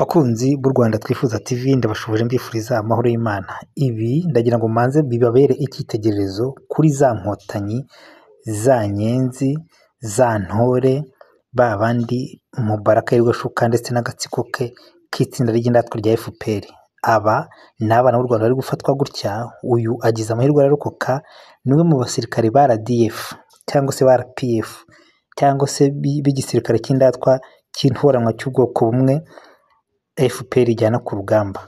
Bakunzi b'u Rwanda Twifuza TV, ndabashubije mbifuriza amahoro y'Imana. Ibi ndagira ngo manze bibabere icyitegererezo kuri za nkotanyi, za nyenzi, za ntore, ba bandi Mubaraka yirirwa ashuka ndetse n'agatsiko ke k'itsinda ry'indatwa rya FPR. Aba ni abana b'u Rwanda bari gufatwa gutya. Uyu agize amahirwe ararokoka, niwe mu basirikare ba RDF cyangwa se ba RPF cyangwa se b'igisirikare cy'indatwa cy'intoranwa cy'ubwoko bumwe FPR ijyana ku rugamba.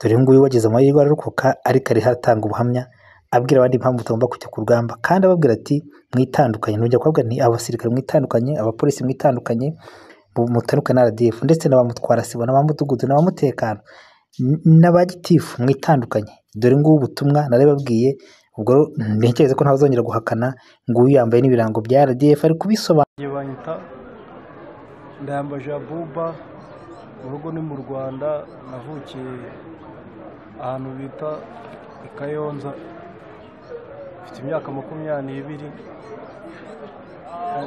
Dore nguyu wagize amahirwe ararokoka, ariko ari hatanga ubuhamya abwira abandi impamvu tugomba kujya ku rugamba, kandi ababwira ati mwitandukanye. Ntujya kubabwira nti abasirikare mwitandukanye, abapolisi mwitandukanye, mutandukanye na RDF ndetse n'abamutwara sibo n'abamudugudu n'abamutekano n'abagitifu mwitandukanye. Dore ngubu ubutumwa narababwiye, ubwo ntekereza ko ntazongera guhakana nguyu yambaye n'ibirango bya RDF ari kubisobanura. Banyita Ndayambaje Abuba, mu rugo ni mu Rwanda, navukiye ahantu bita i Kayonza, mfite imyaka 22,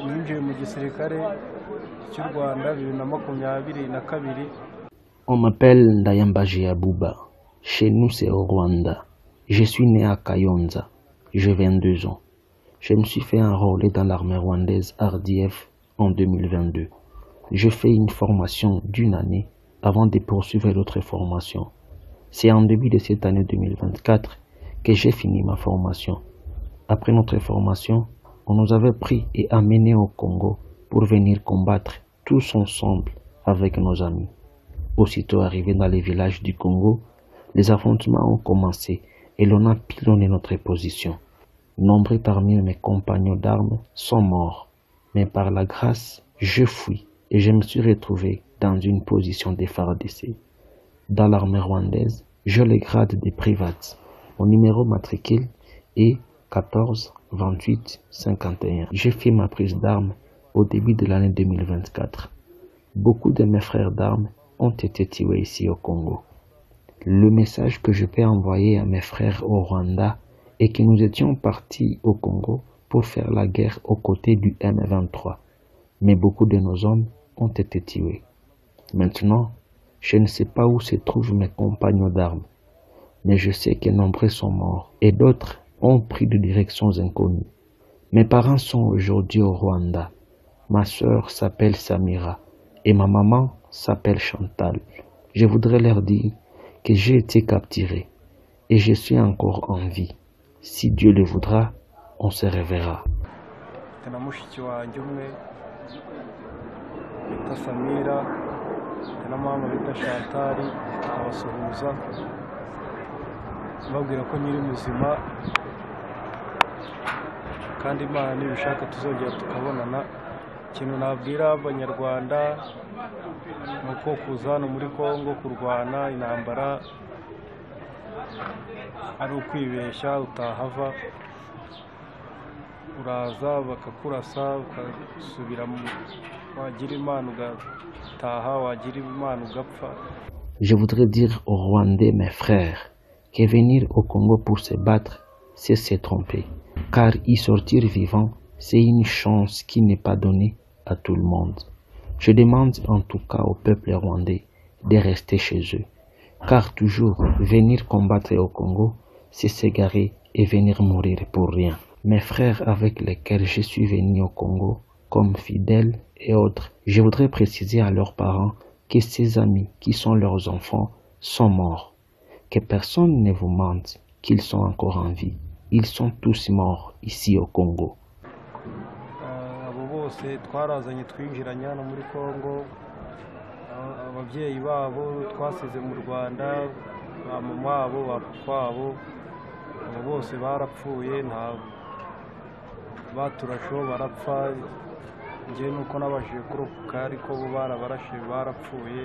ninjiye mu gisirikare cy'u Rwanda 2022. On m'appelle Ndayambaje Abuba. Chez nous, c'est au Rwanda. Je suis né à Kayonza. J'ai 22 ans. Je me suis fait enrôler dans l'armée rwandaise RDF en 2022. Je fais une formation d'1 année avant de poursuivre l'autre formation. C'est en début de cette année 2024 que j'ai fini ma formation. Après notre formation, on nous avait pris et amenés au Congo pour venir combattre tous ensemble avec nos amis. Aussitôt arrivés dans les villages du Congo, les affrontements ont commencé et l'on a pilonné notre position. Nombreux parmi mes compagnons d'armes sont morts, mais par la grâce, je fuis et je me suis retrouvé dans une position de FARDC. Dans l'armée rwandaise, je le grade de private. Mon numéro matricule est 14 28 51. J'ai fait ma prise d'armes au début de l'année 2024. Beaucoup de mes frères d'armes ont été tués ici au Congo. Le message que je peux envoyer à mes frères au Rwanda est que nous étions partis au Congo pour faire la guerre aux côtés du M23. Mais beaucoup de nos hommes ont été tués. Maintenant, je ne sais pas où se trouvent mes compagnons d'armes, mais je sais que nombreux sont morts et d'autres ont pris de directions inconnues. Mes parents sont aujourd'hui au Rwanda. Ma sœur s'appelle Samira et ma maman s'appelle Chantal. Je voudrais leur dire que j'ai été capturé et je suis encore en vie. Si Dieu le voudra, on se reverra. Samira na mama bita Chantal, abasuhuza babwira ko nyiri muzima kandi Imana nibishaka tuzongera tukabonana. Ikintu nabwira abanyarwanda nuko kuza hano muri Kongo kurwana intambara ari ukwibeshya, utahava uraza bakakurasa ukasubira wagira Imana ugataha, wagira Imana ugapfa. Je voudrais dire aux Rwandais, mes frères, que venir au Congo pour se battre, c'est se tromper. Car y sortir vivant, c'est une chance qui n'est pas donnée à tout le monde. Je demande en tout cas au peuple rwandais de rester chez eux. Car toujours venir combattre au Congo, c'est s'égarer et venir mourir pour rien. Mes frères avec lesquels je suis venu au Congo, comme fidèles et autres, je voudrais préciser à leurs parents que ces amis qui sont leurs enfants sont morts. Que personne ne vous mente qu'ils sont encore en vie. Ils sont tous morts ici au Congo. Abo bose twarazanye twinjiranye hano muri Kongo, ababyeyi babo twasize mu Rwanda, mama wabo, papa wabo, abo bose barapfuye, nta baturasho barapfa. Njye nuko nabashije kurokoka, ariko bo barabarashe barapfuye.